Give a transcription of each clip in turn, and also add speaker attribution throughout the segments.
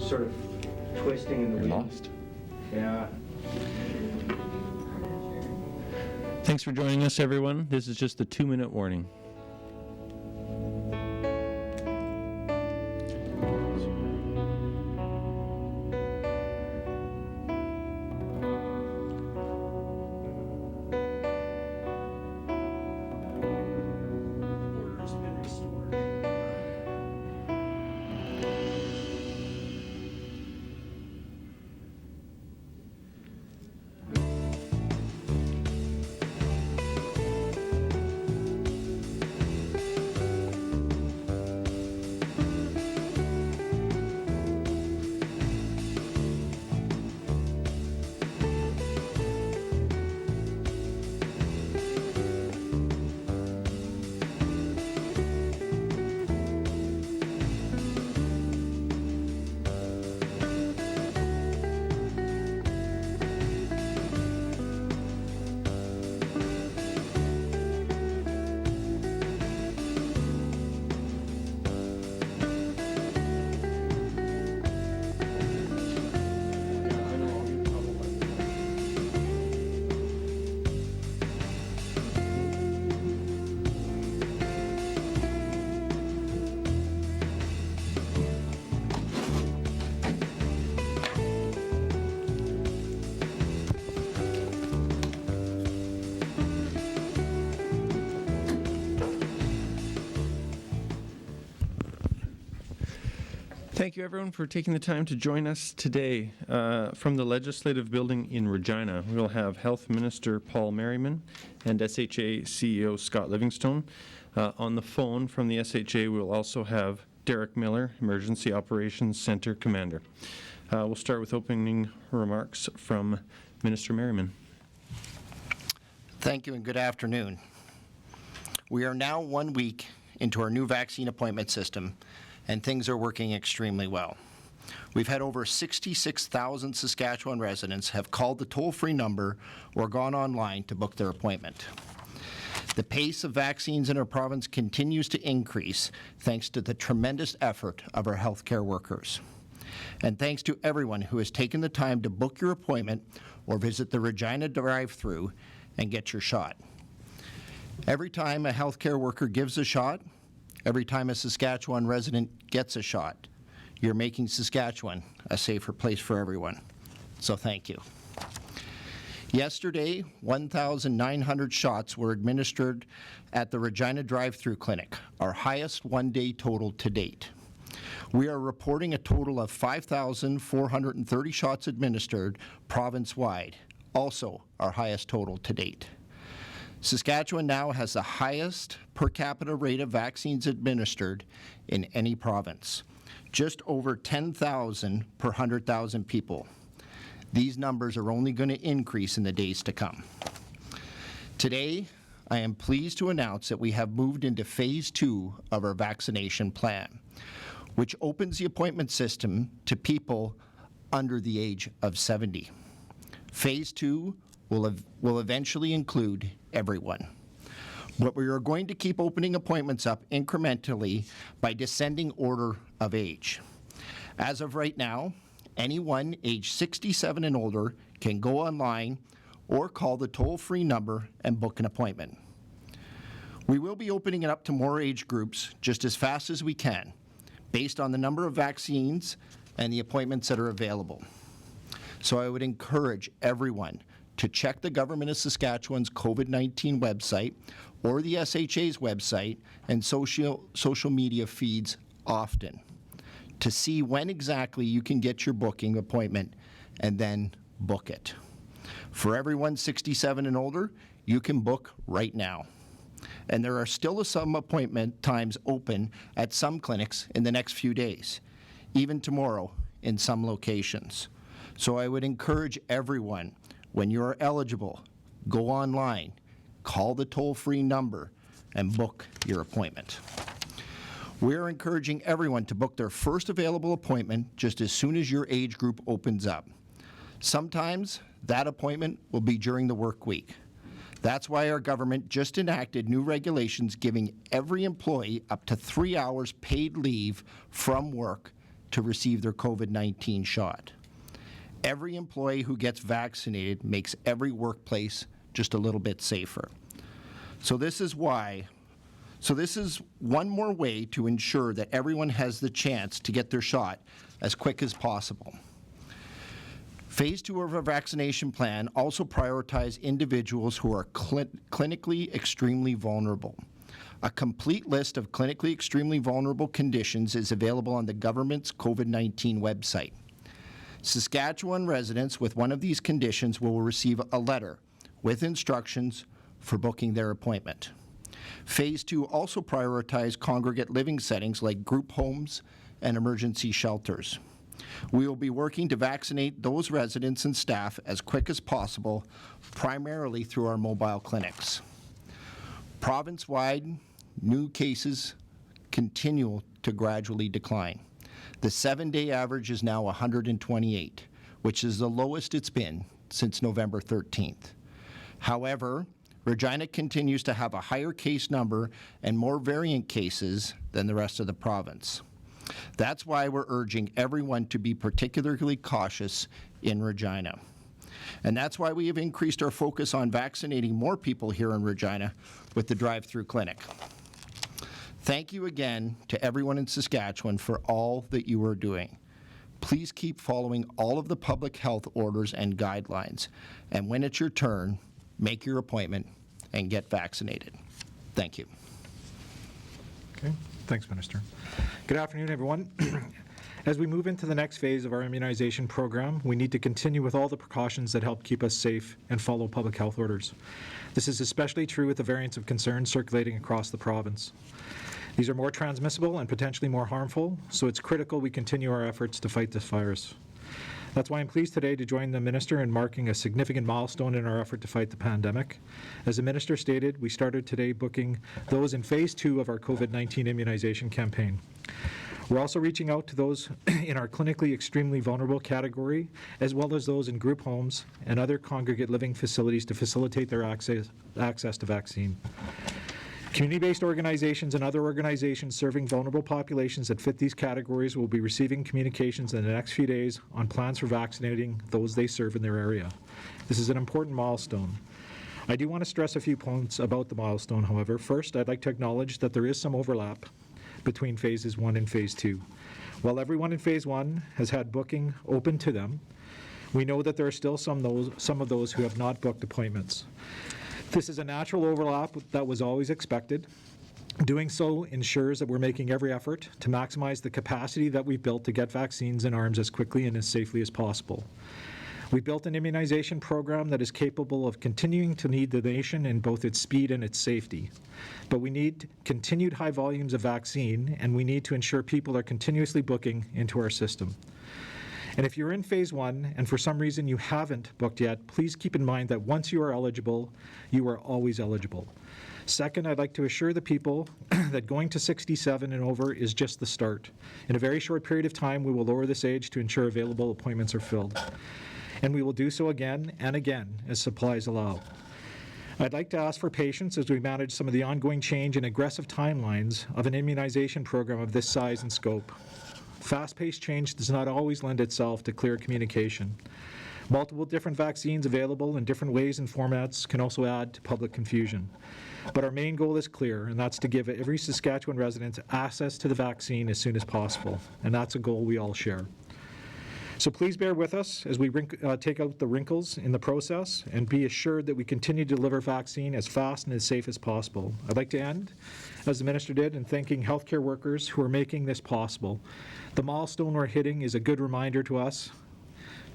Speaker 1: sort of twisting in the wind.
Speaker 2: Lost.
Speaker 1: Yeah.
Speaker 2: Thanks for joining us, everyone. This is just a 2-minute warning. Thank you, everyone, for taking the time to join us today. From the Legislative Building in Regina, we'll have Health Minister Paul Merriman and SHA CEO Scott Livingstone. On the phone from the SHA, we'll also have Derek Miller, Emergency Operations Center Commander. We'll start with opening remarks from Minister Merriman.
Speaker 3: Thank you and good afternoon. We are now 1 week into our new vaccine appointment system, and things are working extremely well. We've had over 66,000 Saskatchewan residents have called the toll-free number or gone online to book their appointment. The pace of vaccines in our province continues to increase thanks to the tremendous effort of our healthcare workers. And thanks to everyone who has taken the time to book your appointment or visit the Regina drive-thru and get your shot. Every time a healthcare worker gives a shot, every time a Saskatchewan resident gets a shot, you're making Saskatchewan a safer place for everyone. So thank you. Yesterday, 1,900 shots were administered at the Regina drive-thru clinic, our highest one-day total to date. We are reporting a total of 5,430 shots administered province-wide, also our highest total to date. Saskatchewan now has the highest per capita rate of vaccines administered in any province, just over 10,000 per 100,000 people. These numbers are only going to increase in the days to come. Today, I am pleased to announce that we have moved into Phase 2 of our vaccination plan, which opens the appointment system to people under the age of 70. Phase 2 will eventually include everyone. But we are going to keep opening appointments up incrementally by descending order of age. As of right now, anyone age 67 and older can go online or call the toll-free number and book an appointment. We will be opening it up to more age groups just as fast as we can, based on the number of vaccines and the appointments that are available. So I would encourage everyone to check the Government of Saskatchewan's COVID-19 website or the SHA's website and social media feeds often to see when exactly you can get your booking appointment and then book it. For everyone 67 and older, you can book right now. And there are still some appointment times open at some clinics in the next few days, even tomorrow in some locations. So I would encourage everyone, when you are eligible, go online, call the toll-free number, and book your appointment. We are encouraging everyone to book their first available appointment just as soon as your age group opens up. Sometimes that appointment will be during the work week. That's why our government just enacted new regulations giving every employee up to 3 hours paid leave from work to receive their COVID-19 shot. Every employee who gets vaccinated makes every workplace just a little bit safer. So this is one more way to ensure that everyone has the chance to get their shot as quick as possible. Phase 2 of our vaccination plan also prioritizes individuals who are clinically extremely vulnerable. A complete list of clinically extremely vulnerable conditions is available on the government's COVID-19 website. Saskatchewan residents with one of these conditions will receive a letter with instructions for booking their appointment. Phase 2 also prioritizes congregate living settings like group homes and emergency shelters. We will be working to vaccinate those residents and staff as quick as possible, primarily through our mobile clinics. Province-wide, new cases continue to gradually decline. The 7-day average is now 128, which is the lowest it's been since November 13th. However, Regina continues to have a higher case number and more variant cases than the rest of the province. That's why we're urging everyone to be particularly cautious in Regina. And that's why we have increased our focus on vaccinating more people here in Regina with the drive-through clinic. Thank you again to everyone in Saskatchewan for all that you are doing. Please keep following all of the public health orders and guidelines. And when it's your turn, make your appointment and get vaccinated. Thank you.
Speaker 4: Okay. Thanks, Minister. Good afternoon, everyone. As we move into the next phase of our immunization program, we need to continue with all the precautions that help keep us safe and follow public health orders. This is especially true with the variants of concern circulating across the province. These are more transmissible and potentially more harmful, so it's critical we continue our efforts to fight this virus. That's why I'm pleased today to join the Minister in marking a significant milestone in our effort to fight the pandemic. As the Minister stated, we started today booking those in Phase 2 of our COVID-19 immunization campaign. We're also reaching out to those in our clinically extremely vulnerable category, as well as those in group homes and other congregate living facilities to facilitate their access to vaccine. Community-based organizations and other organizations serving vulnerable populations that fit these categories will be receiving communications in the next few days on plans for vaccinating those they serve in their area. This is an important milestone. I do want to stress a few points about the milestone, however. First, I'd like to acknowledge that there is some overlap between Phases 1 and Phase 2. While everyone in Phase 1 has had booking open to them, we know that there are still some of those who have not booked appointments. This is a natural overlap that was always expected. Doing so ensures that we're making every effort to maximize the capacity that we've built to get vaccines in arms as quickly and as safely as possible. We built an immunization program that is capable of continuing to lead the nation in both its speed and its safety. But we need continued high volumes of vaccine, and we need to ensure people are continuously booking into our system. And if you're in Phase 1 and for some reason you haven't booked yet, please keep in mind that once you are eligible, you are always eligible. Second, I'd like to assure the people that going to 67 and over is just the start. In a very short period of time, we will lower this age to ensure available appointments are filled. And we will do so again and again as supplies allow. I'd like to ask for patience as we manage some of the ongoing change and aggressive timelines of an immunization program of this size and scope. Fast-paced change does not always lend itself to clear communication. Multiple different vaccines available in different ways and formats can also add to public confusion. But our main goal is clear, and that's to give every Saskatchewan resident access to the vaccine as soon as possible, and that's a goal we all share. So please bear with us as we take out the wrinkles in the process and be assured that we continue to deliver vaccine as fast and as safe as possible. I'd like to end, as the Minister did, in thanking healthcare workers who are making this possible. The milestone we're hitting is a good reminder to us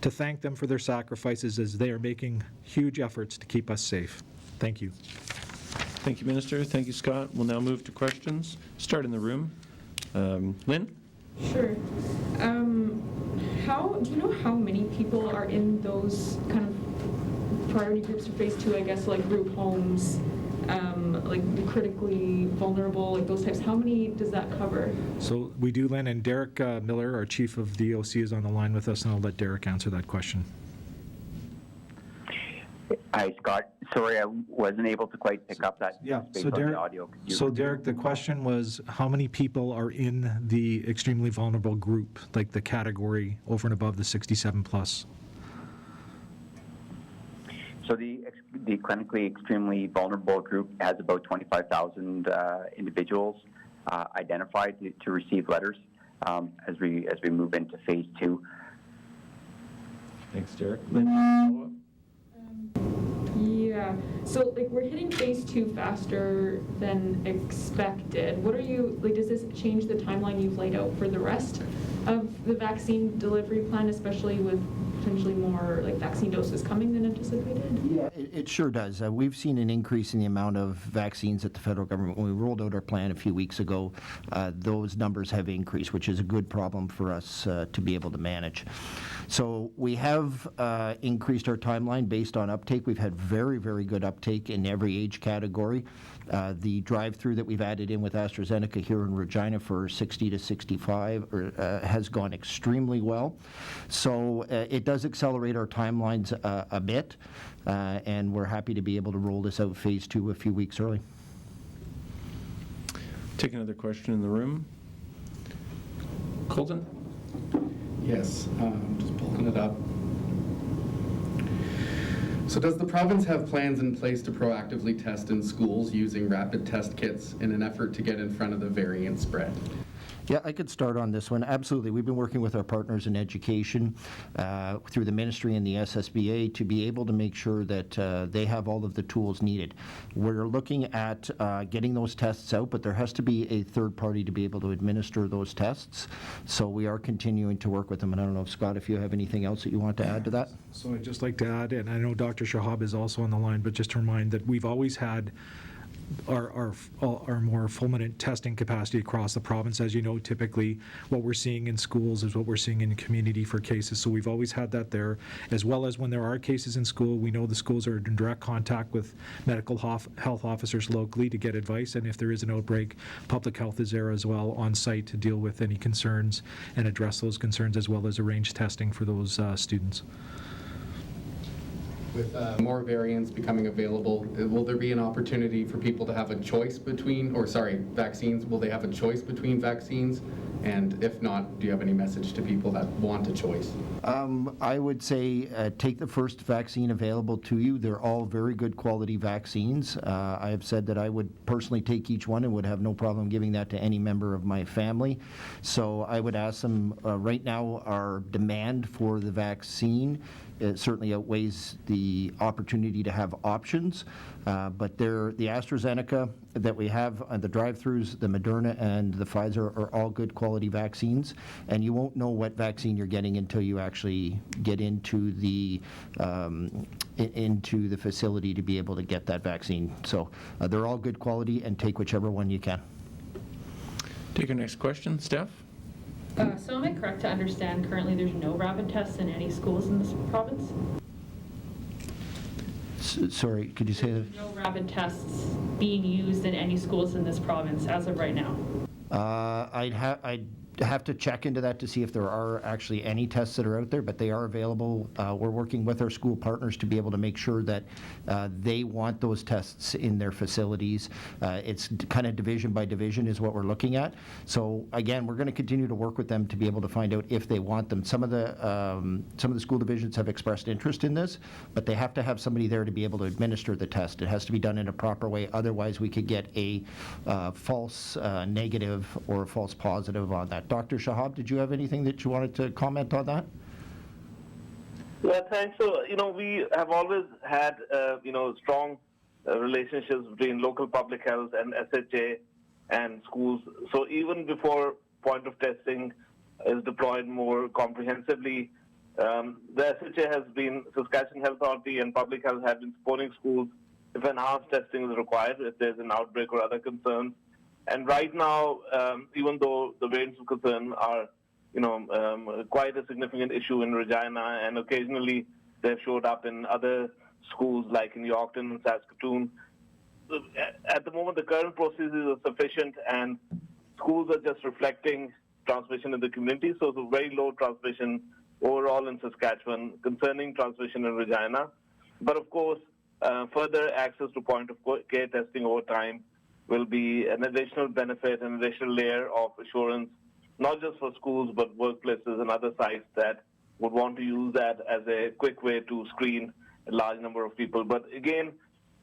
Speaker 4: to thank them for their sacrifices as they are making huge efforts to keep us safe. Thank you.
Speaker 2: Thank you, Minister. Thank you, Scott. We'll now move to questions. Start in the room. Lynn?
Speaker 5: Sure. Do you know how many people are in those kind of priority groups for Phase 2, I guess, like group homes, like the critically vulnerable, like those types? How many does that cover?
Speaker 4: So we do, Lynn, and Derek Miller, our Chief of DOC, is on the line with us, and I'll let Derek answer that question.
Speaker 6: Hi, Scott. Sorry, I wasn't able to quite pick up that
Speaker 4: Yeah,
Speaker 6: space
Speaker 4: so
Speaker 6: on
Speaker 4: Derek,
Speaker 6: the audio.
Speaker 4: Derek, the question was, how many people are in the extremely vulnerable group, like the category over and above the 67 plus?
Speaker 6: So the clinically extremely vulnerable group has about 25,000 individuals identified to receive letters as we move into phase 2.
Speaker 2: Thanks, Derek. Lynn, follow-up?
Speaker 5: Yeah, so like we're hitting phase 2 faster than expected. What are you, like, does this change the timeline you've laid out for the rest of the vaccine delivery plan, especially with potentially more like vaccine doses coming than anticipated?
Speaker 3: Yeah, it sure does. We've seen an increase in the amount of vaccines that the federal government, when we rolled out our plan a few weeks ago, those numbers have increased, which is a good problem for us to be able to manage. So we have increased our timeline based on uptake. We've had very, very good uptake in every age category. The drive-through that we've added in with AstraZeneca here in Regina for 60 to 65 has gone extremely well. So it does accelerate our timelines a bit, and we're happy to be able to roll this out phase 2 a few weeks early.
Speaker 2: Take another question in the room. Colton?
Speaker 7: Yes, just pulling it up. So does the province have plans in place to proactively test in schools using rapid test kits in an effort to get in front of the variant spread?
Speaker 3: Yeah, I could start on this one. Absolutely. We've been working with our partners in education through the ministry and the SSBA to be able to make sure that they have all of the tools needed. We're looking at getting those tests out, but there has to be a third party to be able to administer those tests. So we are continuing to work with them. And I don't know, Scott, if you have anything else that you want to add to that?
Speaker 4: So I'd just like to add, and I know Dr. Shahab is also on the line, but just to remind that we've always had our more fulminant testing capacity across the province. As you know, typically what we're seeing in schools is what we're seeing in community for cases. So we've always had that there, as well as when there are cases in school, we know the schools are in direct contact with medical health officers locally to get advice, and if there is an outbreak, public health is there as well on site to deal with any concerns and address those concerns, as well as arrange testing for those students.
Speaker 7: With more variants becoming available, will there be an opportunity for people to have a choice between, vaccines? Will they have a choice between vaccines? And if not, do you have any message to people that want a choice?
Speaker 3: I would say take the first vaccine available to you. They're all very good quality vaccines. I have said that I would personally take each one and would have no problem giving that to any member of my family. So I would ask them, right now our demand for the vaccine certainly outweighs the opportunity to have options, but the AstraZeneca that we have, the drive-thrus, the Moderna and the Pfizer are all good quality vaccines, and you won't know what vaccine you're getting until you actually get into the facility to be able to get that vaccine. So they're all good quality, and take whichever one you can.
Speaker 2: Take our next question. Steph?
Speaker 8: So am I correct to understand currently there's no rapid tests in any schools in this province?
Speaker 3: Sorry, could you say that?
Speaker 8: No rapid tests being used in any schools in this province as of right now?
Speaker 3: I'd have to check into that to see if there are actually any tests that are out there, but they are available. We're working with our school partners to be able to make sure that they want those tests in their facilities. It's kind of division by division is what we're looking at. So again, we're going to continue to work with them to be able to find out if they want them. Some of the school divisions have expressed interest in this, but they have to have somebody there to be able to administer the test. It has to be done in a proper way. Otherwise, we could get a false negative or a false positive on that. Dr. Shahab, did you have anything that you wanted to comment on that?
Speaker 9: Yeah, thanks. So, we have always had, strong relationships between local public health and SHA and schools. So even before point of testing is deployed more comprehensively, the SHA Saskatchewan Health Authority and Public Health have been supporting schools if enhanced testing is required, if there's an outbreak or other concerns. And right now, even though the variants of concern are, quite a significant issue in Regina, and occasionally they've showed up in other schools like in Yorkton and Saskatoon, at the moment the current processes are sufficient, and schools are just reflecting transmission in the community. So it's a very low transmission overall in Saskatchewan, concerning transmission in Regina. But of course, further access to point-of-care testing over time will be an additional benefit, an additional layer of assurance, not just for schools, but workplaces and other sites that would want to use that as a quick way to screen a large number of people. But again,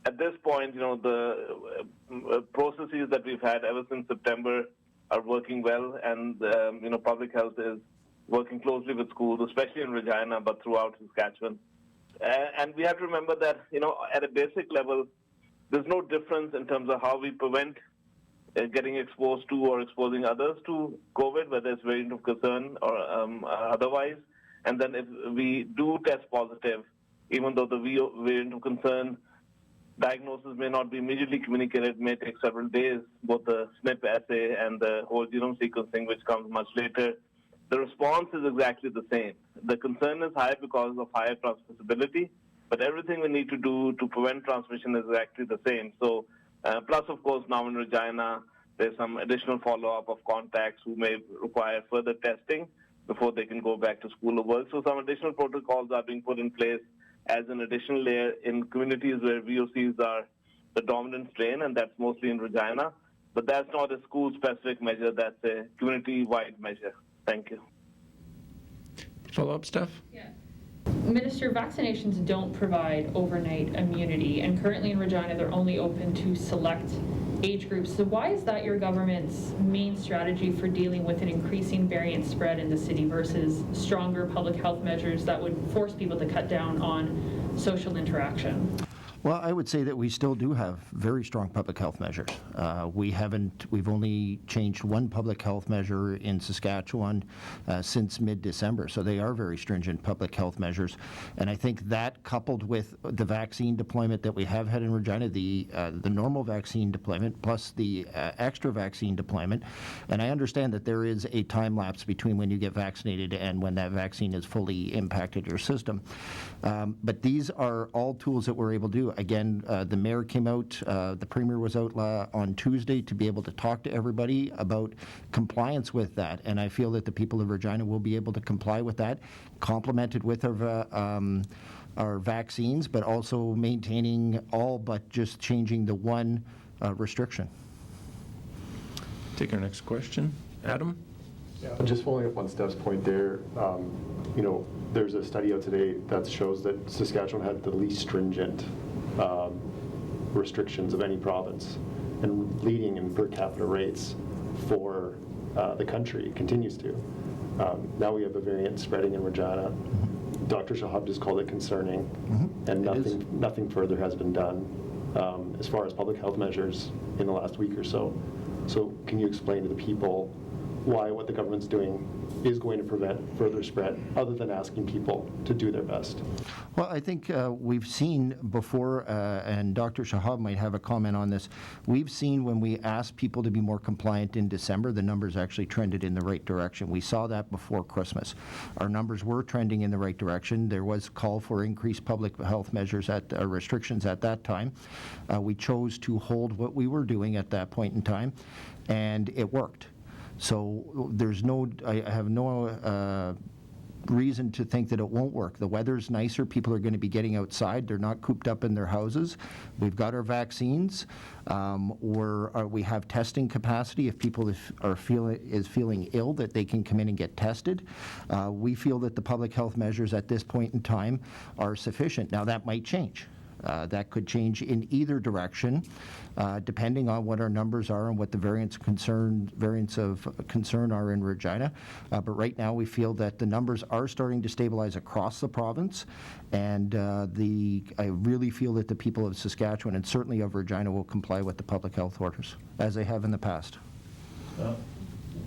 Speaker 9: at this point, the processes that we've had ever since September are working well, and public health is working closely with schools, especially in Regina, but throughout Saskatchewan. And we have to remember that, at a basic level, there's no difference in terms of how we prevent getting exposed to or exposing others to COVID, whether it's variant of concern or otherwise. And then if we do test positive, even though the variant of concern diagnosis may not be immediately communicated, it may take several days, both the SNP assay and the whole genome sequencing, which comes much later, the response is exactly the same. The concern is high because of higher transmissibility, but everything we need to do to prevent transmission is exactly the same. So, plus, of course, now in Regina, there's some additional follow-up of contacts who may require further testing before they can go back to school or work. So some additional protocols are being put in place as an additional layer in communities where VOCs are the dominant strain, and that's mostly in Regina. But that's not a school-specific measure. That's a community-wide measure. Thank you.
Speaker 2: Follow-up, Steph?
Speaker 8: Yeah. Minister, vaccinations don't provide overnight immunity, and currently in Regina, they're only open to select age groups. So why is that your government's main strategy for dealing with an increasing variant spread in the city versus stronger public health measures that would force people to cut down on social interaction?
Speaker 3: Well, I would say that we still do have very strong public health measures. We've only changed one public health measure in Saskatchewan since mid-December, so they are very stringent public health measures. And I think that, coupled with the vaccine deployment that we have had in Regina, the normal vaccine deployment plus the extra vaccine deployment, and I understand that there is a time lapse between when you get vaccinated and when that vaccine has fully impacted your system. But these are all tools that we're able to do. Again, the mayor came out, the premier was out on Tuesday to be able to talk to everybody about compliance with that, and I feel that the people of Regina will be able to comply with that, complemented with our vaccines, but also maintaining all but just changing the one restriction.
Speaker 2: Take our next question. Adam?
Speaker 10: Yeah, just following up on Steph's point there, there's a study out today that shows that Saskatchewan had the least stringent restrictions of any province, and leading in per capita rates for the country. It continues to. Now we have a variant spreading in Regina. Dr. Shahab just called it concerning, and nothing further has been done as far as public health measures in the last week or so. So can you explain to the people why what the government's doing is going to prevent further spread, other than asking people to do their best?
Speaker 3: Well, I think we've seen before, and Dr. Shahab might have a comment on this, we've seen when we asked people to be more compliant in December, the numbers actually trended in the right direction. We saw that before Christmas. Our numbers were trending in the right direction. There was call for increased public health measures restrictions at that time. We chose to hold what we were doing at that point in time, and it worked. So I have no reason to think that it won't work. The weather's nicer. People are going to be getting outside. They're not cooped up in their houses. We've got our vaccines. We have testing capacity. If people is feeling ill, that they can come in and get tested. We feel that the public health measures at this point in time are sufficient. Now, that might change. That could change in either direction, depending on what our numbers are and what the variants of concern are in Regina. But right now, we feel that the numbers are starting to stabilize across the province, and I really feel that the people of Saskatchewan and certainly of Regina will comply with the public health orders, as they have in the past.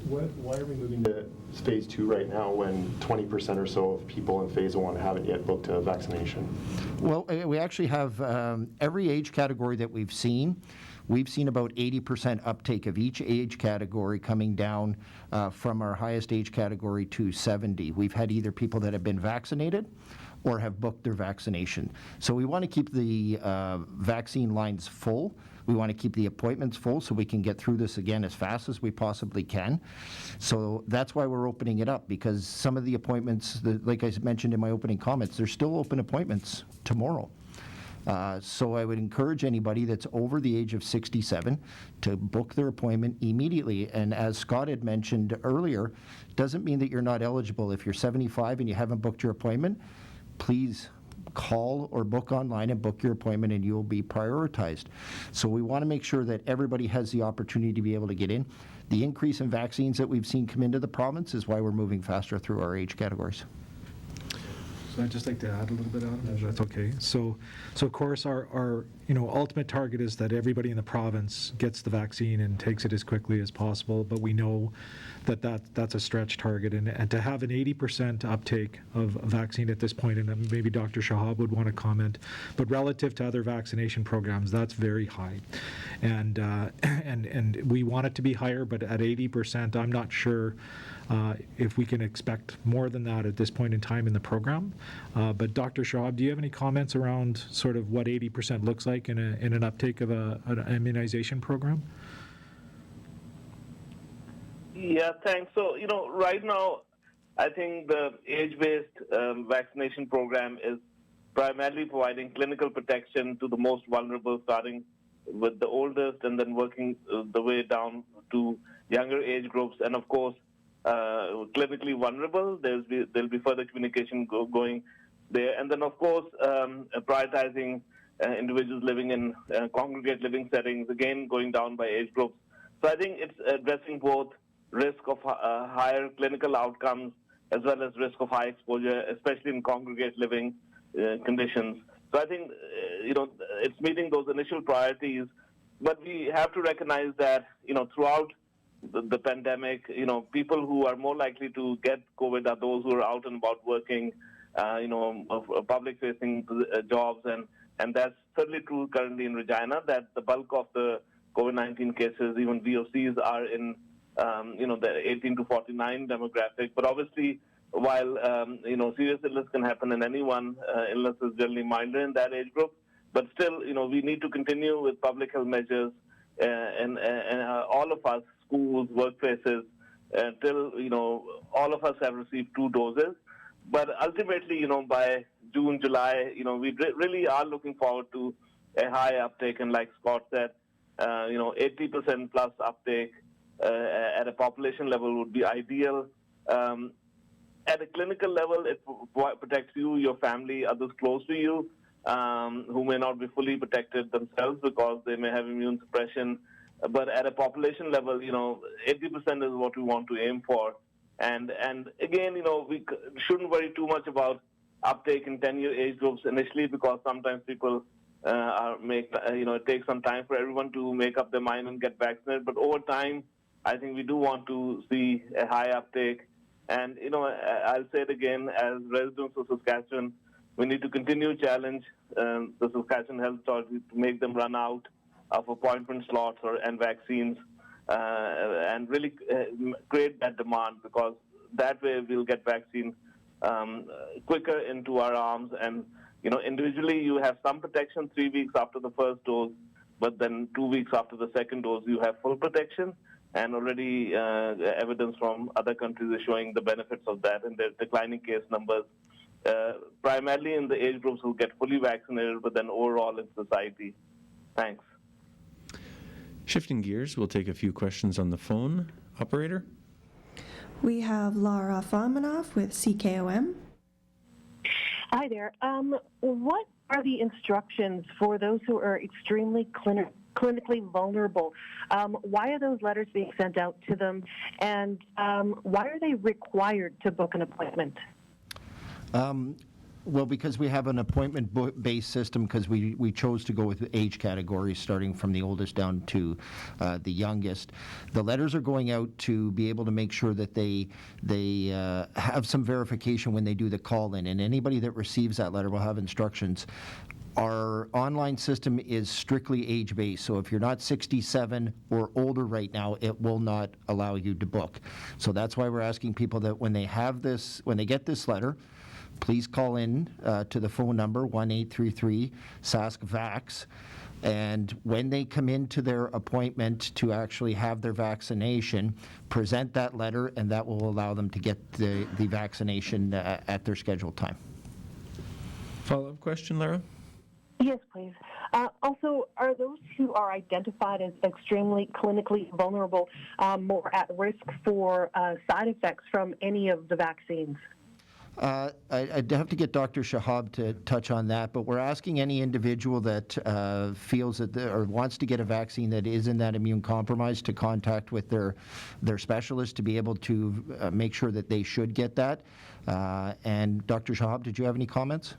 Speaker 10: Why are we moving to phase 2 right now when 20% or so of people in phase 1 haven't yet booked a vaccination?
Speaker 3: Well, we actually have every age category that we've seen about 80% uptake of each age category coming down from our highest age category to 70. We've had either people that have been vaccinated or have booked their vaccination. So we want to keep the vaccine lines full. We want to keep the appointments full so we can get through this again as fast as we possibly can. So that's why we're opening it up, because some of the appointments, like I mentioned in my opening comments, there's still open appointments tomorrow. So I would encourage anybody that's over the age of 67 to book their appointment immediately. And as Scott had mentioned earlier, doesn't mean that you're not eligible. If you're 75 and you haven't booked your appointment, please call or book online and book your appointment, and you'll be prioritized. So we want to make sure that everybody has the opportunity to be able to get in. The increase in vaccines that we've seen come into the province is why we're moving faster through our age categories.
Speaker 4: So I'd just like to add a little bit, Adam, if that's okay. So of course, our ultimate target is that everybody in the province gets the vaccine and takes it as quickly as possible, but we know that's a stretch target, and to have an 80% uptake of vaccine at this point, and maybe Dr. Shahab would want to comment, but relative to other vaccination programs, that's very high. And we want it to be higher, but at 80%, I'm not sure if we can expect more than that at this point in time in the program. But Dr. Shahab, do you have any comments around sort of what 80% looks like in an uptake of an immunization program?
Speaker 9: Yeah, thanks. So, right now, I think the age-based vaccination program is primarily providing clinical protection to the most vulnerable, starting with the oldest and then working the way down to younger age groups. And of course, clinically vulnerable, there'll be further communication going there. And then, of course, prioritizing individuals living in congregate living settings, again, going down by age groups. So I think it's addressing both risk of higher clinical outcomes as well as risk of high exposure, especially in congregate living conditions. So I think, it's meeting those initial priorities, but we have to recognize that, throughout the pandemic, people who are more likely to get COVID are those who are out and about working, public-facing jobs, and that's certainly true currently in Regina, that the bulk of the COVID-19 cases, even VOCs, are in, the 18 to 49 demographic. But obviously, while, serious illness can happen in anyone, illness is generally milder in that age group. But still, we need to continue with public health measures and all of us, schools, workplaces, until, all of us have received 2 doses. But ultimately, by June, July, we really are looking forward to a high uptake. And like Scott said, 80% plus uptake at a population level would be ideal. At a clinical level, it protects you, your family, others close to you, who may not be fully protected themselves because they may have immune suppression. But at a population level, 80% is what we want to aim for. And again, we shouldn't worry too much about uptake in 10-year age groups initially, because sometimes people it takes some time for everyone to make up their mind and get vaccinated. But over time, I think we do want to see a high uptake. And, I'll say it again, as residents of Saskatchewan, we need to continue to challenge the Saskatchewan Health Authority to make them run out of appointment slots and vaccines, and really create that demand, because that way we'll get vaccine quicker into our arms. And, individually you have some protection 3 weeks after the first dose, but then 2 weeks after the second dose you have full protection. And already evidence from other countries is showing the benefits of that, and their declining case numbers, primarily in the age groups who get fully vaccinated, but then overall in society. Thanks.
Speaker 2: Shifting gears, we'll take a few questions on the phone. Operator?
Speaker 11: We have Laura Fominov with CKOM.
Speaker 12: Hi there. What are the instructions for those who are extremely clinically vulnerable? Why are those letters being sent out to them, and why are they required to book an appointment?
Speaker 3: Well, because we have an appointment-based system, because we chose to go with age categories starting from the oldest down to the youngest. The letters are going out to be able to make sure that they have some verification when they do the call-in, and anybody that receives that letter will have instructions. Our online system is strictly age-based, so if you're not 67 or older right now, it will not allow you to book. So that's why we're asking people that when they get this letter, please call in to the phone number 1-833-SASK-VAX, and when they come into their appointment to actually have their vaccination, present that letter, and that will allow them to get the vaccination at their scheduled time.
Speaker 2: Follow-up question, Lara?
Speaker 12: Yes, please. Also, are those who are identified as extremely clinically vulnerable more at risk for side effects from any of the vaccines?
Speaker 3: I'd have to get Dr. Shahab to touch on that, but we're asking any individual that feels that or wants to get a vaccine that is in that immune compromise to contact with their specialist to be able to make sure that they should get that. And Dr. Shahab, did you have any comments?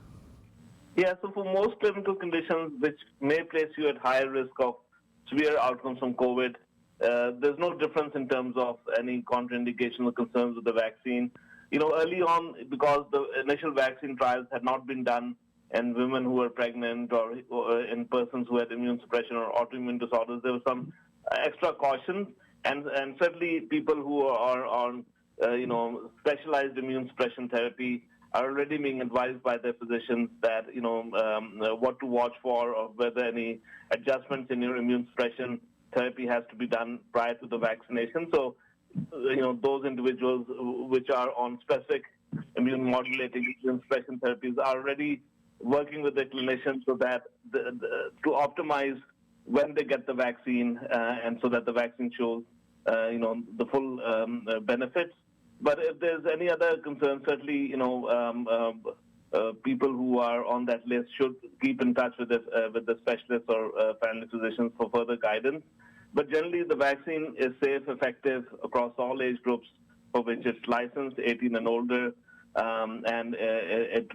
Speaker 9: Yeah, so for most clinical conditions which may place you at higher risk of severe outcomes from COVID, there's no difference in terms of any contraindication or concerns with the vaccine. You know, early on, because the initial vaccine trials had not been done in women who were pregnant or in persons who had immune suppression or autoimmune disorders, there was some extra caution. And certainly people who are on, specialized immune suppression therapy are already being advised by their physicians that, what to watch for or whether any adjustments in your immune suppression therapy has to be done prior to the vaccination. So, those individuals which are on specific immune modulating immune suppression therapies are already working with their clinicians so that to optimize when they get the vaccine and so that the vaccine shows, the full benefits. But if there's any other concern, certainly, people who are on that list should keep in touch with the specialists or family physicians for further guidance. But generally, the vaccine is safe, effective across all age groups for which it's licensed, 18 and older. And it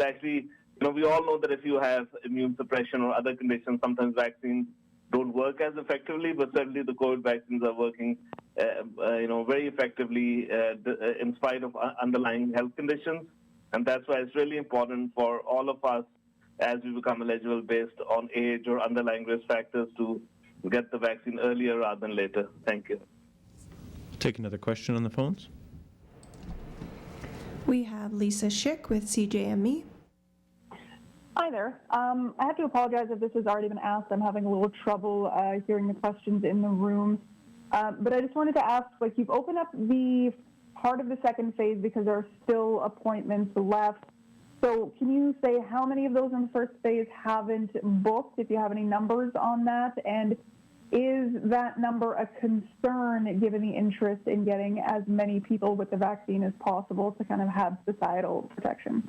Speaker 9: actually, we all know that if you have immune suppression or other conditions, sometimes vaccines don't work as effectively, but certainly the COVID vaccines are working, very effectively in spite of underlying health conditions. And that's why it's really important for all of us, as we become eligible based on age or underlying risk factors, to get the vaccine earlier rather than later. Thank you.
Speaker 2: Take another question on the phones.
Speaker 11: We have Lisa Schick with CJME.
Speaker 13: Hi there. I have to apologize if this has already been asked. I'm having a little trouble hearing the questions in the room. But I just wanted to ask, you've opened up the part of the second phase because there are still appointments left. So can you say how many of those in the first phase haven't booked, if you have any numbers on that? And is that number a concern given the interest in getting as many people with the vaccine as possible to kind of have societal protection?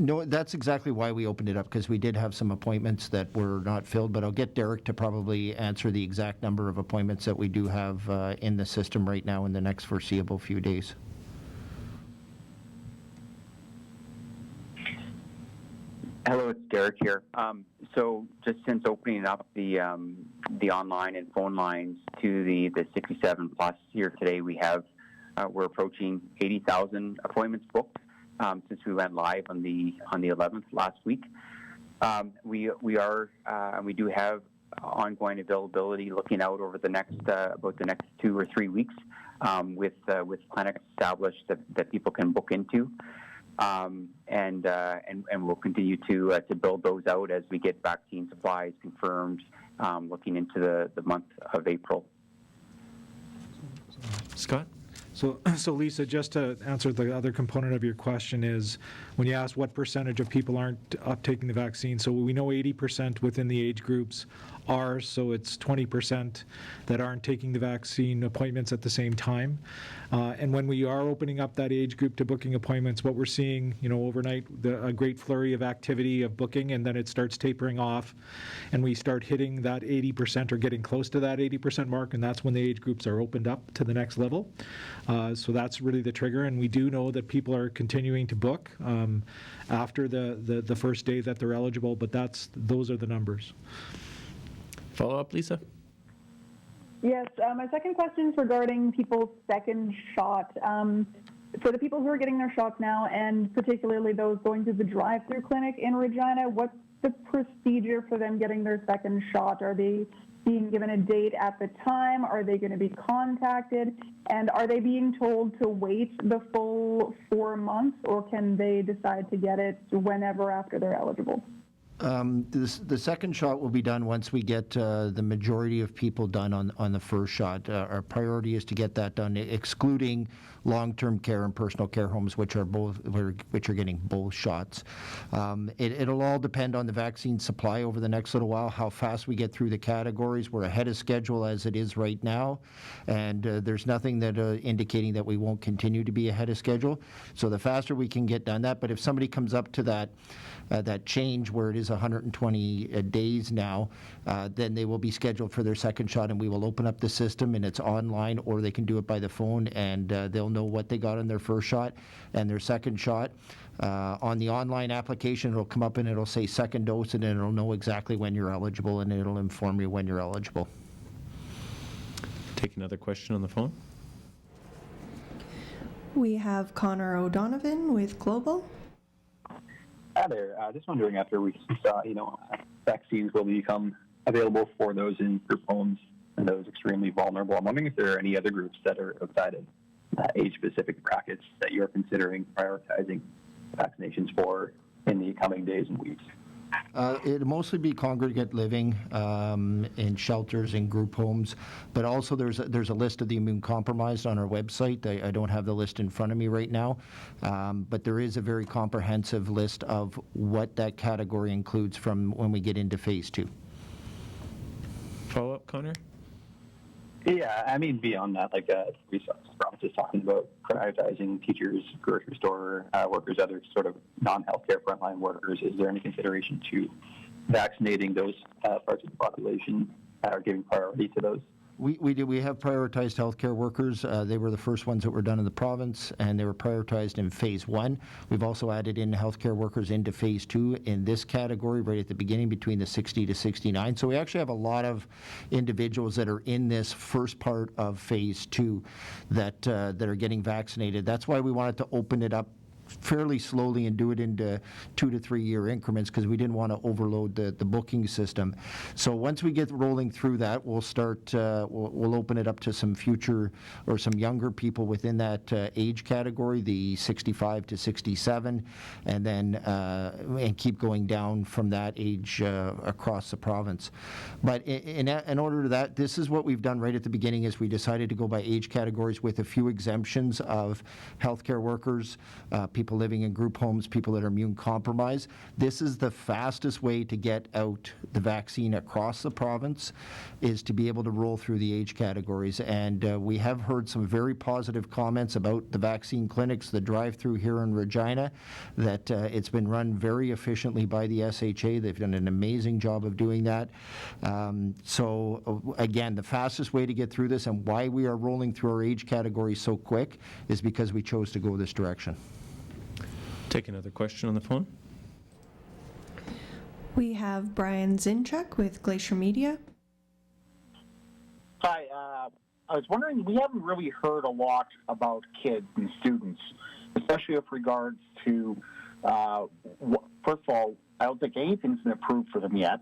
Speaker 3: No, that's exactly why we opened it up, because we did have some appointments that were not filled, but I'll get Derek to probably answer the exact number of appointments that we do have in the system right now in the next foreseeable few days.
Speaker 6: Hello, it's Derek here. So just since opening up the online and phone lines to the 67 plus here today, we're approaching 80,000 appointments booked since we went live on the 11th last week. We do have ongoing availability looking out over the next about the next 2 or 3 weeks with clinics established that people can book into. And we'll continue to build those out as we get vaccine supplies confirmed, looking into the month of April.
Speaker 2: Scott?
Speaker 4: So Lisa, just to answer the other component of your question is, when you asked what percentage of people aren't uptaking the vaccine, so we know 80% within the age groups are, so it's 20% that aren't taking the vaccine appointments at the same time. And when we are opening up that age group to booking appointments, what we're seeing, overnight, a great flurry of activity of booking, and then it starts tapering off, and we start hitting that 80% or getting close to that 80% mark, and that's when the age groups are opened up to the next level. So that's really the trigger, and we do know that people are continuing to book after the first day that they're eligible, but those are the numbers.
Speaker 2: Follow up, Lisa?
Speaker 13: Yes, my second question is regarding people's second shot. For the people who are getting their shots now, and particularly those going to the drive-through clinic in Regina, what's the procedure for them getting their second shot? Are they being given a date at the time? Are they going to be contacted? And are they being told to wait the full 4 months, or can they decide to get it whenever after they're eligible?
Speaker 3: The second shot will be done once we get the majority of people done on the first shot. Our priority is to get that done, excluding long-term care and personal care homes, which are getting both shots. It'll all depend on the vaccine supply over the next little while, how fast we get through the categories. We're ahead of schedule as it is right now, and there's nothing that indicating that we won't continue to be ahead of schedule. So the faster we can get done that, but if somebody comes up to that change where it is 120 days now, then they will be scheduled for their second shot, and we will open up the system, and it's online, or they can do it by the phone, and they'll know what they got on their first shot and their second shot. On the online application, it'll come up and it'll say second dose, and it'll know exactly when you're eligible, and it'll inform you when you're eligible.
Speaker 2: Take another question on the phone.
Speaker 11: We have Connor O'Donovan with Global.
Speaker 14: Hi there. Just wondering, after we saw, vaccines will become available for those in group homes and those extremely vulnerable, I'm wondering if there are any other groups that are outside of age-specific brackets that you're considering prioritizing vaccinations for in the coming days and weeks.
Speaker 3: It'll mostly be congregate living in shelters and group homes, but also there's a list of the immune compromised on our website. I don't have the list in front of me right now, but there is a very comprehensive list of what that category includes from when we get into phase 2.
Speaker 2: Follow-up, Connor?
Speaker 14: Yeah, I mean, beyond that, like we saw promises talking about prioritizing teachers, grocery store workers, other sort of non-healthcare frontline workers. Is there any consideration to vaccinating those parts of the population or giving priority to those?
Speaker 3: We do. We have prioritized healthcare workers. They were the first ones that were done in the province, and they were prioritized in phase 1. We've also added in healthcare workers into phase 2 in this category right at the beginning, between the 60 to 69. So we actually have a lot of individuals that are in this first part of phase 2 that are getting vaccinated. That's why we wanted to open it up fairly slowly and do it into 2 to 3 year increments, because we didn't want to overload the booking system. So once we get rolling through that, we'll start, we'll open it up to some future or some younger people within that age category, the 65 to 67, and then and keep going down from that age across the province. But in order to that, this is what we've done right at the beginning, is we decided to go by age categories with a few exemptions of healthcare workers, people living in group homes, people that are immune compromised. This is the fastest way to get out the vaccine across the province, is to be able to roll through the age categories. And we have heard some very positive comments about the vaccine clinics, the drive-through here in Regina, that it's been run very efficiently by the SHA. They've done an amazing job of doing that. So again, the fastest way to get through this, and why we are rolling through our age categories so quick, is because we chose to go this direction.
Speaker 2: Take another question on the phone.
Speaker 11: We have Brian Zinchuk with Glacier Media.
Speaker 15: Hi, I was wondering, we haven't really heard a lot about kids and students, especially with regards to, first of all, I don't think anything's been approved for them yet,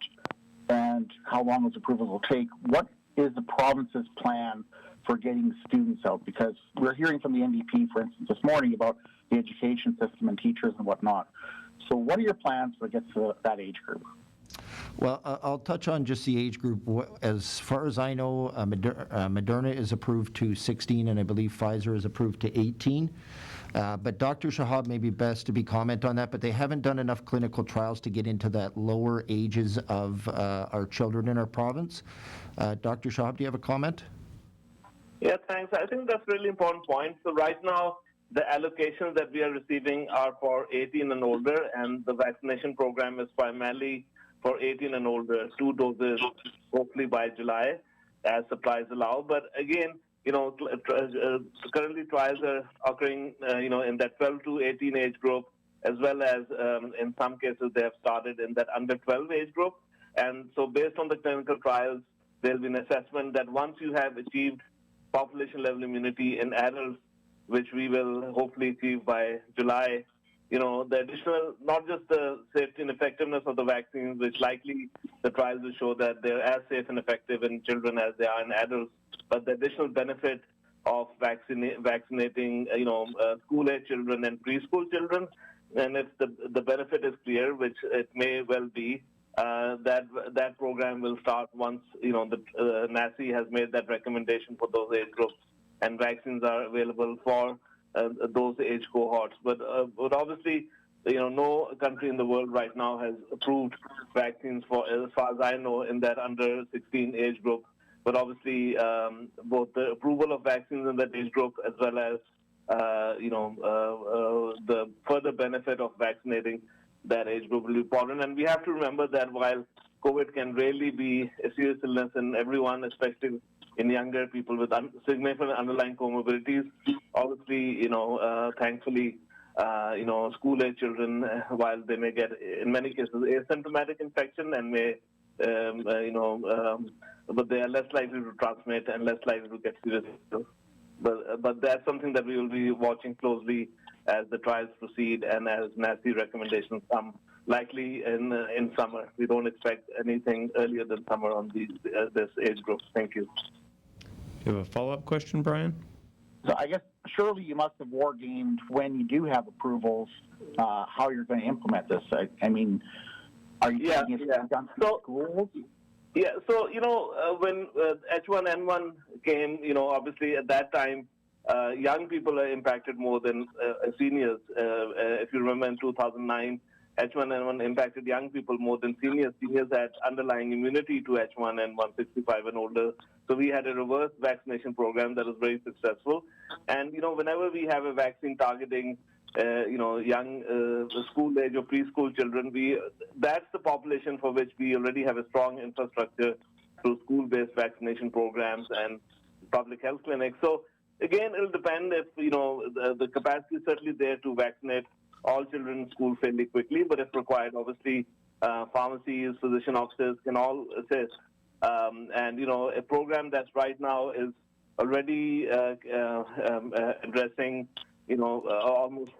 Speaker 15: and how long those approvals will take. What is the province's plan for getting students out? Because we're hearing from the NDP, for instance, this morning about the education system and teachers and whatnot. So what are your plans to get to that age group?
Speaker 3: Well, I'll touch on just the age group. As far as I know, Moderna is approved to 16, and I believe Pfizer is approved to 18. But Dr. Shahab may be best to comment on that, but they haven't done enough clinical trials to get into that lower ages of our children in our province. Dr. Shahab, do you have a comment?
Speaker 9: Yeah, thanks. I think that's a really important point. So right now, the allocations that we are receiving are for 18 and older, and the vaccination program is primarily for 18 and older, 2 doses, hopefully by July, as supplies allow. But again, currently trials are occurring, in that 12 to 18 age group, as well as in some cases they have started in that under 12 age group. And so based on the clinical trials, there'll be an assessment that once you have achieved population level immunity in adults, which we will hopefully achieve by July, the additional, not just the safety and effectiveness of the vaccines, which likely the trials will show that they're as safe and effective in children as they are in adults, but the additional benefit of vaccinating, school-age children and preschool children. And if the benefit is clear, which it may well be, that program will start once, the NACI has made that recommendation for those age groups, and vaccines are available for those age cohorts. But obviously, no country in the world right now has approved vaccines for, as far as I know, in that under 16 age group. But obviously, both the approval of vaccines in that age group as well as the further benefit of vaccinating that age group will be important. And we have to remember that while COVID can really be a serious illness in everyone, especially in younger people with significant underlying comorbidities, obviously, thankfully, school-age children, while they may get, in many cases, asymptomatic infection and may, but they are less likely to transmit and less likely to get serious. But that's something that we will be watching closely as the trials proceed and as NACI recommendations come, likely in summer. We don't expect anything earlier than summer on this age group. Thank you.
Speaker 2: You have a follow-up question, Brian?
Speaker 15: So I guess surely you must have war gamed when you do have approvals, how you're going to implement this. I mean, are you taking it done through schools?
Speaker 9: Yeah, so, when H1N1 came, obviously at that time, young people are impacted more than seniors. If you remember in 2009, H1N1 impacted young people more than seniors. Seniors had underlying immunity to H1N1, 65 and older. So we had a reverse vaccination program that was very successful. And, whenever we have a vaccine targeting, young school age or preschool children, that's the population for which we already have a strong infrastructure through school-based vaccination programs and public health clinics. So again, it'll depend if, the capacity is certainly there to vaccinate all children in school fairly quickly, but if required, obviously, pharmacies, physician offices can all assist. And, a program that's right now is already addressing, almost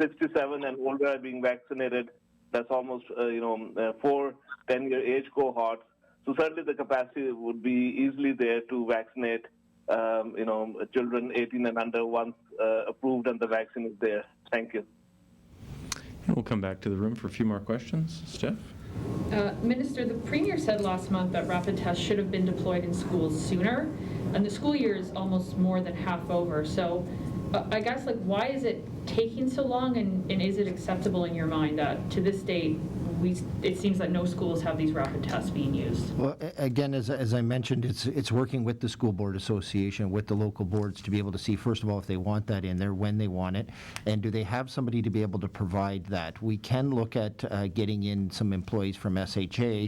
Speaker 9: 67 and older are being vaccinated. That's almost, 4 10-year age cohorts. So certainly the capacity would be easily there to vaccinate children 18 and under once approved and the vaccine is there. Thank you.
Speaker 2: And we'll come back to the room for a few more questions. Steph?
Speaker 8: Minister, the Premier said last month that rapid tests should have been deployed in schools sooner, and the school year is almost more than half over. So I guess, why is it taking so long, and is it acceptable in your mind that to this date, it seems like no schools have these rapid tests being used?
Speaker 3: Well, again, as I mentioned, it's working with the School Board Association, with the local boards to be able to see, first of all, if they want that in there, when they want it, and do they have somebody to be able to provide that. We can look at getting in some employees from SHA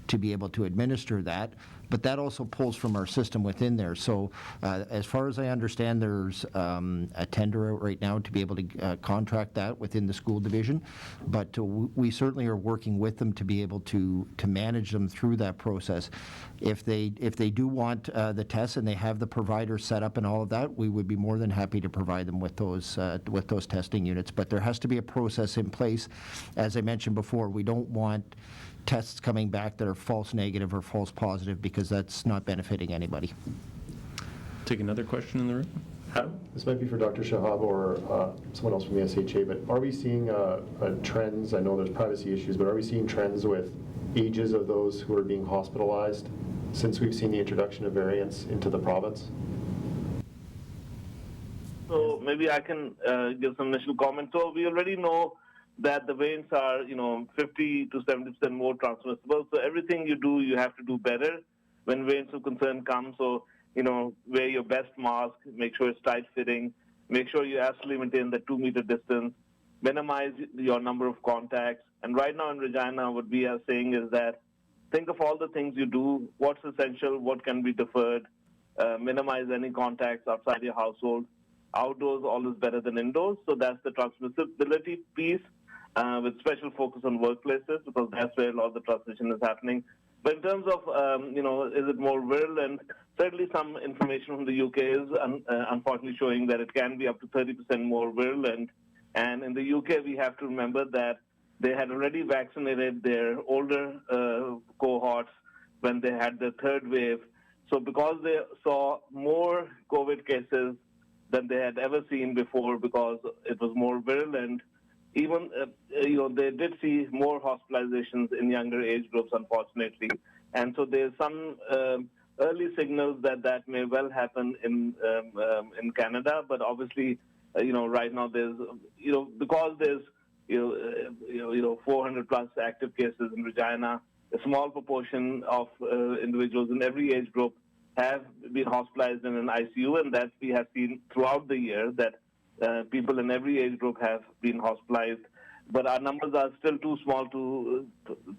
Speaker 3: to be able to administer that, but that also pulls from our system within there. So as far as I understand, there's a tender out right now to be able to contract that within the school division, but we certainly are working with them to be able to manage them through that process. If they do want the tests and they have the provider set up and all of that, we would be more than happy to provide them with those testing units. But there has to be a process in place. As I mentioned before, we don't want tests coming back that are false negative or false positive, because that's not benefiting anybody.
Speaker 2: Take another question in the room.
Speaker 10: This might be for Dr. Shahab or someone else from the SHA, but are we seeing trends? I know there's privacy issues, but are we seeing trends with ages of those who are being hospitalized since we've seen the introduction of variants into the province?
Speaker 9: So maybe I can give some initial comments. So we already know that the variants are, 50 to 70% more transmissible. So everything you do, you have to do better when variants of concern come. So, wear your best mask, make sure it's tight-fitting, make sure you absolutely maintain the 2-meter distance, minimize your number of contacts. And right now in Regina, what we are saying is that think of all the things you do, what's essential, what can be deferred, minimize any contacts outside your household. Outdoors always better than indoors. So that's the transmissibility piece. With special focus on workplaces, because that's where a lot of the transmission is happening. But in terms of, is it more virulent? Certainly some information from the UK is unfortunately showing that it can be up to 30% more virulent. And in the UK, we have to remember that they had already vaccinated their older cohorts when they had the third wave. So because they saw more COVID cases than they had ever seen before, because it was more virulent, even, they did see more hospitalizations in younger age groups, unfortunately. And so there's some early signals that that may well happen in Canada, but obviously, right now there's, because there's 400 plus active cases in Regina, a small proportion of individuals in every age group have been hospitalized in an ICU, and that we have seen throughout the year that people in every age group have been hospitalized. But our numbers are still too small to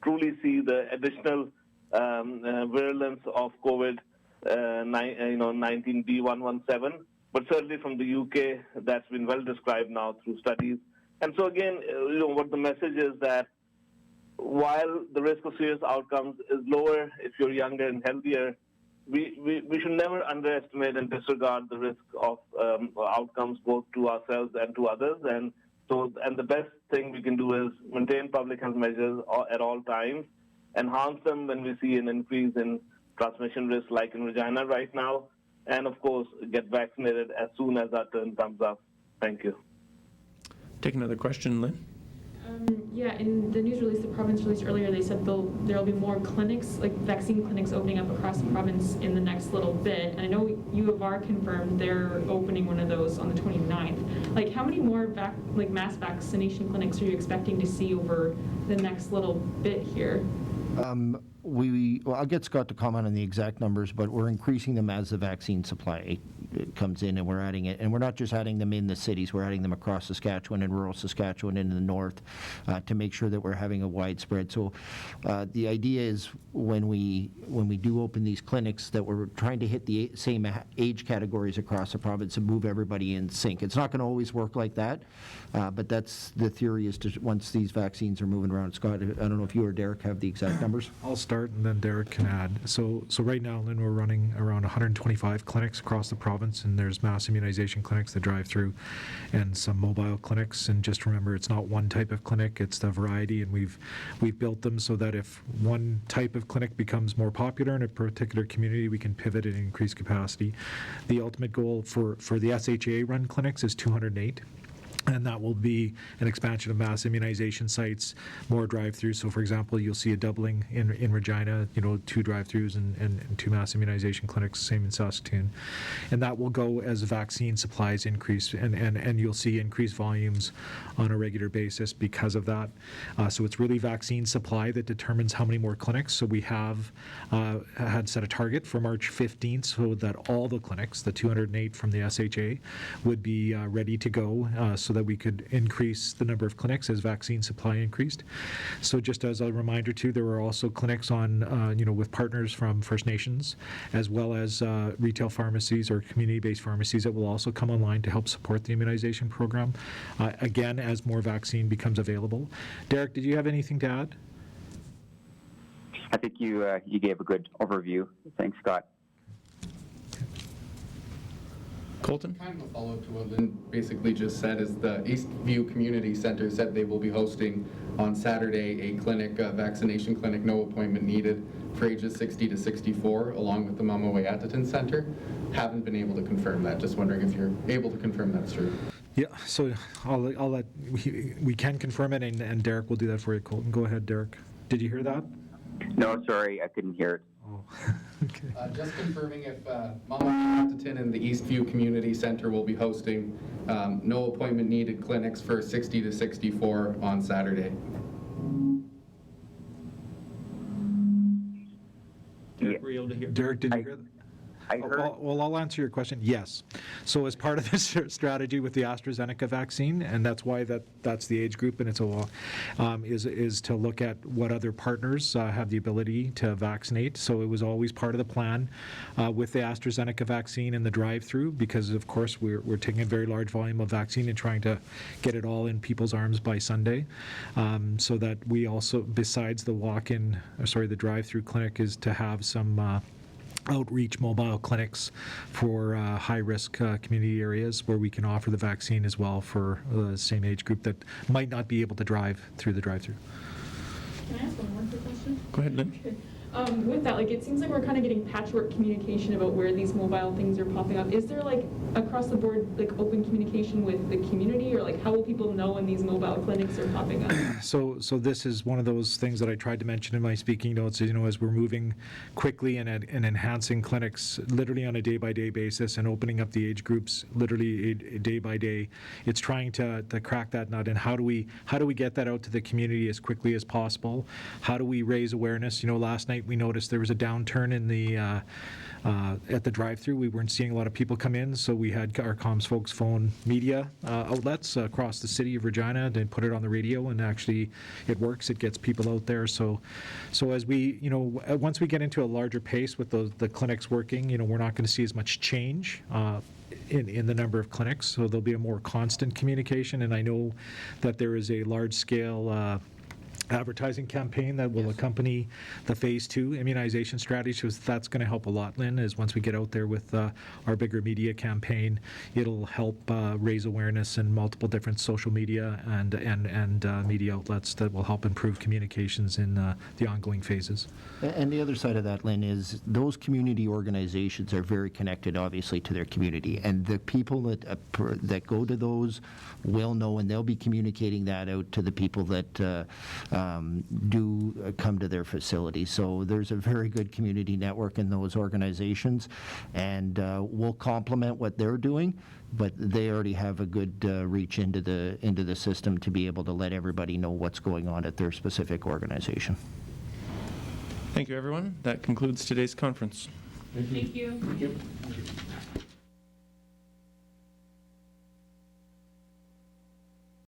Speaker 9: truly see the additional virulence of COVID-19 B117. But certainly from the UK, that's been well described now through studies. And so again, what the message is that while the risk of serious outcomes is lower if you're younger and healthier, we should never underestimate and disregard the risk of outcomes both to ourselves and to others. And the best thing we can do is maintain public health measures at all times, enhance them when we see an increase in transmission risk like in Regina right now, and of course get vaccinated as soon as our turn comes up. Thank you.
Speaker 2: Take another question, Lynn.
Speaker 5: Yeah, in the news release the province released earlier, they said there'll be more clinics, like vaccine clinics opening up across the province in the next little bit. And I know U of R confirmed they're opening one of those on the 29th. Like, how many more mass vaccination clinics are you expecting to see over the next little bit here?
Speaker 3: I'll get Scott to comment on the exact numbers, but we're increasing them as the vaccine supply comes in, and we're adding it. And we're not just adding them in the cities, we're adding them across Saskatchewan and rural Saskatchewan and in the north to make sure that we're having a widespread. So the idea is when we do open these clinics that we're trying to hit the same age categories across the province and move everybody in sync. It's not going to always work like that, but that's the theory, is to once these vaccines are moving around. Scott, I don't know if you or Derek have the exact numbers.
Speaker 4: I'll start and then Derek can add. So right now, Lynn, we're running around 125 clinics across the province, and there's mass immunization clinics that drive through and some mobile clinics. And just remember, it's not one type of clinic, it's the variety, and we've built them so that if one type of clinic becomes more popular in a particular community, we can pivot and increase capacity. The ultimate goal for the SHA-run clinics is 208. And that will be an expansion of mass immunization sites, more drive-throughs. So, for example, you'll see a doubling in Regina, 2 drive-throughs and 2 mass immunization clinics, same in Saskatoon. And that will go as vaccine supplies increase, and you'll see increased volumes on a regular basis because of that. So it's really vaccine supply that determines how many more clinics. So we have had set a target for March 15th so that all the clinics, the 208 from the SHA, would be ready to go so that we could increase the number of clinics as vaccine supply increased. So just as a reminder too, there were also clinics on, with partners from First Nations, as well as retail pharmacies or community-based pharmacies that will also come online to help support the immunization program, again, as more vaccine becomes available. Derek, did you have anything to add?
Speaker 6: I think you gave a good overview. Thanks, Scott.
Speaker 2: Colton?
Speaker 7: Kind of a follow-up to what Lynn basically just said is the Eastview Community Center said they will be hosting on Saturday a clinic, a vaccination clinic, no appointment needed, for ages 60 to 64, along with the Mamaway-Atatin Center. Haven't been able to confirm that. Just wondering if you're able to confirm that's true.
Speaker 4: Yeah, so I'll let we can confirm it, and Derek will do that for you, Colton. Go ahead, Derek. Did you hear that?
Speaker 6: No, sorry, I couldn't hear it.
Speaker 4: Oh, okay.
Speaker 7: Just confirming if Mamaway-Atatin and the Eastview Community Center will be hosting no appointment needed clinics for 60 to 64 on Saturday.
Speaker 2: Derek, were you able to hear?
Speaker 4: Derek, did you hear that?
Speaker 6: I heard.
Speaker 4: Well, I'll answer your question. Yes. So as part of this strategy with the AstraZeneca vaccine, and that's why that's the age group, and it's is to look at what other partners have the ability to vaccinate. So it was always part of the plan with the AstraZeneca vaccine and the drive-through, because of course we're taking a very large volume of vaccine and trying to get it all in people's arms by Sunday, so that we also, besides the the drive-through clinic, is to have some outreach mobile clinics for high-risk community areas where we can offer the vaccine as well for the same age group that might not be able to drive through the drive-through.
Speaker 8: Can I ask one more quick question?
Speaker 2: Go ahead, Lynn.
Speaker 8: Okay.
Speaker 5: With that, like, it seems like we're kind of getting patchwork communication about where these mobile things are popping up. Is there, like, across the board, like, open communication with the community, or like, how will people know when these mobile clinics are popping up?
Speaker 4: So this is one of those things that I tried to mention in my speaking notes, as we're moving quickly and enhancing clinics literally on a day-by-day basis and opening up the age groups literally day by day. It's trying to crack that nut, and how do we get that out to the community as quickly as possible? How do we raise awareness? Last night we noticed there was a downturn in the at the drive-through. We weren't seeing a lot of people come in, so we had our comms folks phone media outlets across the city of Regina and put it on the radio, and actually it works. It gets people out there. So as we, once we get into a larger pace with the clinics working, we're not going to see as much change in the number of clinics, so there'll be a more constant communication. And I know that there is a large-scale advertising campaign that will accompany the phase 2 immunization strategy. So that's going to help a lot, Lynn, is once we get out there with our bigger media campaign, it'll help raise awareness in multiple different social media and media outlets that will help improve communications in the ongoing phases.
Speaker 3: And the other side of that, Lynn, is those community organizations are very connected, obviously, to their community. And the people that go to those will know, and they'll be communicating that out to the people that do come to their facility. So there's a very good community network in those organizations, and we'll complement what they're doing, but they already have a good reach into the system to be able to let everybody know what's going on at their specific organization.
Speaker 2: Thank you, everyone. That concludes today's conference.
Speaker 8: Thank you.